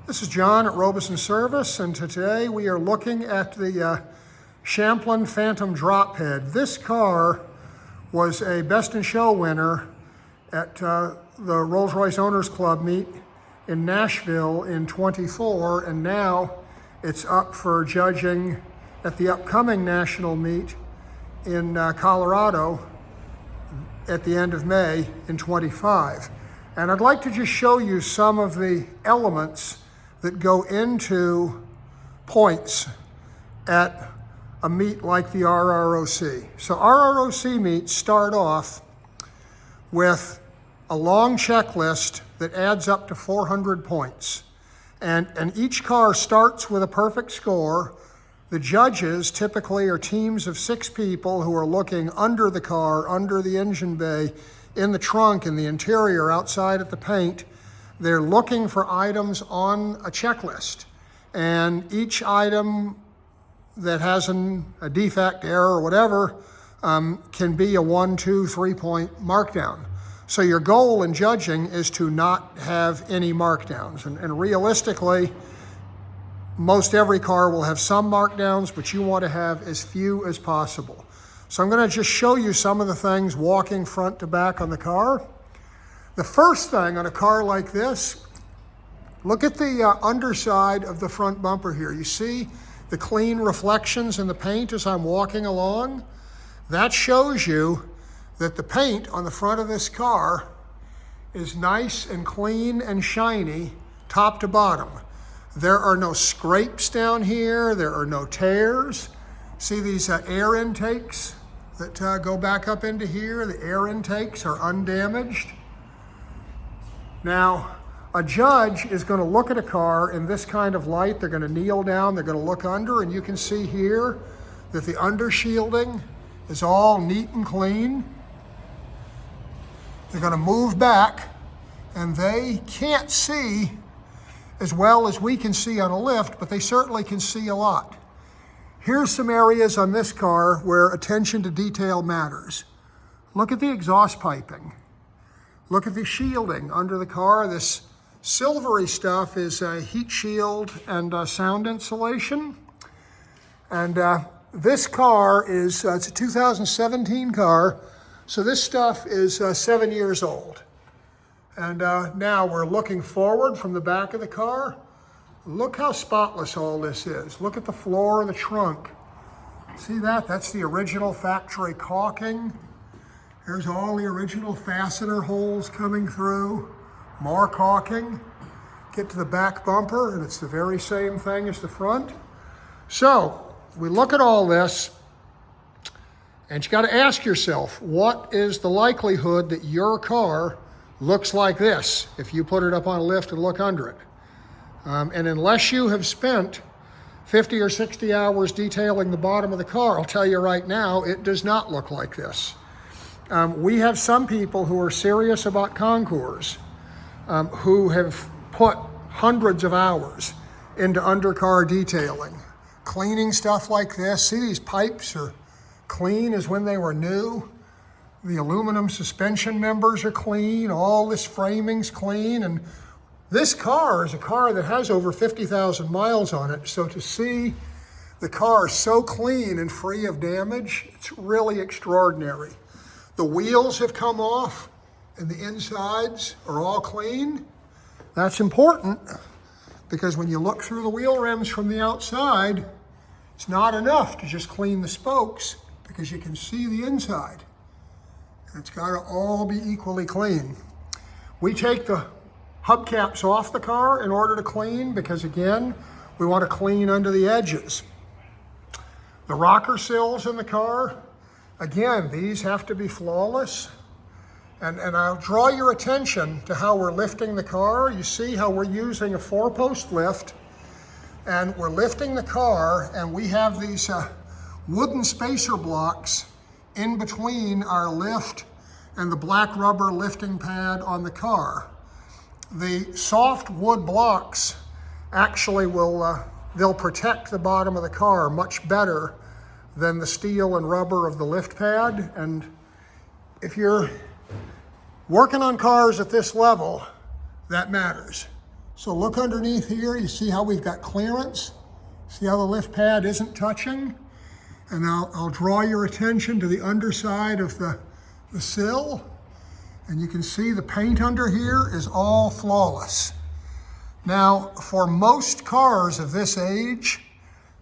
This is John at Robeson Service, and today we are looking at the Champlain Phantom drop head. This car was a Best in Show winner at the Rolls-Royce Owners Club meet in Nashville in '24, and now it's up for judging at the upcoming national meet in Colorado at the end of May in '25. And I'd like to just show you some of the elements that go into points at a meet like the RROC. So RROC meets start off with a long checklist that adds up to 400 points. And each car starts with a perfect score. The judges typically are teams of 6 people who are looking under the car, under the engine bay, in the trunk, in the interior, outside at the paint. They're looking for items on a checklist, and each item that has a defect, error, or whatever can be a 1, 2, 3 point markdown. So your goal in judging is to not have any markdowns, and realistically, most every car will have some markdowns, but you want to have as few as possible. So I'm going to just show you some of the things walking front to back on the car. The first thing on a car like this, look at the underside of the front bumper here. You see the clean reflections in the paint as I'm walking along? That shows you that the paint on the front of this car is nice and clean and shiny top to bottom. There are no scrapes down here. There are no tears. See these air intakes that go back up into here? The air intakes are undamaged. Now, a judge is going to look at a car in this kind of light. They're going to kneel down, they're going to look under, and you can see here that the under shielding is all neat and clean. They're going to move back, and they can't see as well as we can see on a lift, but they certainly can see a lot. Here's some areas on this car where attention to detail matters. Look at the exhaust piping. Look at the shielding under the car. This silvery stuff is a heat shield and sound insulation. And this car is, it's a 2017 car, so this stuff is 7 years old. And now we're looking forward from the back of the car. Look how spotless all this is. Look at the floor of the trunk. See that? That's the original factory caulking. There's all the original fastener holes coming through. More caulking. Get to the back bumper, and it's the very same thing as the front. So we look at all this, and you got to ask yourself, what is the likelihood that your car looks like this if you put it up on a lift and look under it? And unless you have spent 50 or 60 hours detailing the bottom of the car, I'll tell you right now, it does not look like this. We have some people who are serious about concours who have put hundreds of hours into undercar detailing, cleaning stuff like this. See, these pipes are clean as when they were new. The aluminum suspension members are clean. All this framing's clean. And this car is a car that has over 50,000 miles on it. So to see the car so clean and free of damage, it's really extraordinary. The wheels have come off and the insides are all clean. That's important because when you look through the wheel rims from the outside, it's not enough to just clean the spokes because you can see the inside. It's got to all be equally clean. We take the hubcaps off the car in order to clean because, again, we want to clean under the edges. The rocker sills in the car, again, these have to be flawless. And I'll draw your attention to how we're lifting the car. You see how we're using a 4-post lift, and we're lifting the car, and we have these wooden spacer blocks in between our lift and the black rubber lifting pad on the car. The soft wood blocks actually they'll protect the bottom of the car much better than the steel and rubber of the lift pad. And if you're working on cars at this level, that matters. So look underneath here, you see how we've got clearance? See how the lift pad isn't touching? And I'll draw your attention to the underside of the sill. And you can see the paint under here is all flawless. Now, for most cars of this age,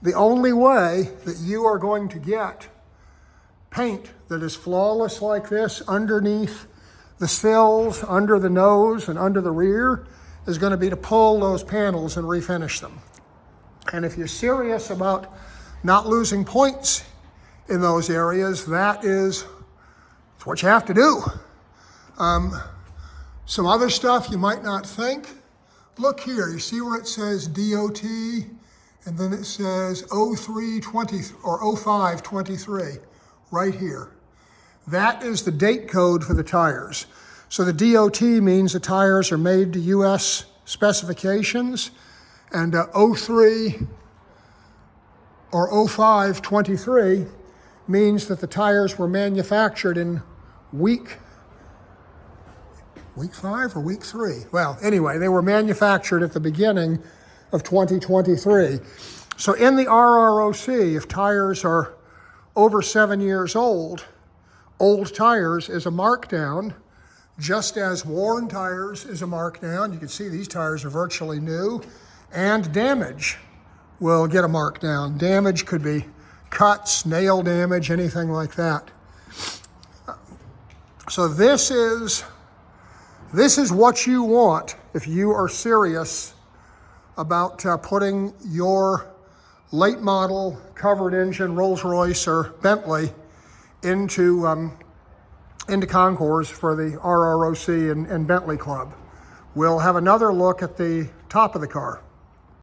the only way that you are going to get paint that is flawless like this underneath the sills, under the nose, and under the rear is going to be to pull those panels and refinish them. And if you're serious about not losing points in those areas, that's what you have to do. Some other stuff you might not think. Look here, you see where it says DOT, and then it says 0320 or 0523, right here. That is the date code for the tires. So the DOT means the tires are made to US specifications, and 03 or 0523 means that the tires were manufactured in week 5 or week 3? Well, anyway, they were manufactured at the beginning of 2023. So in the RROC, if tires are over 7 years old tires is a markdown, just as worn tires is a markdown. You can see these tires are virtually new, and damage will get a markdown. Damage could be cuts, nail damage, anything like that. So this is what you want if you are serious about putting your late model covered engine Rolls-Royce or Bentley into concours for the RROC and Bentley Club. We'll have another look at the top of the car.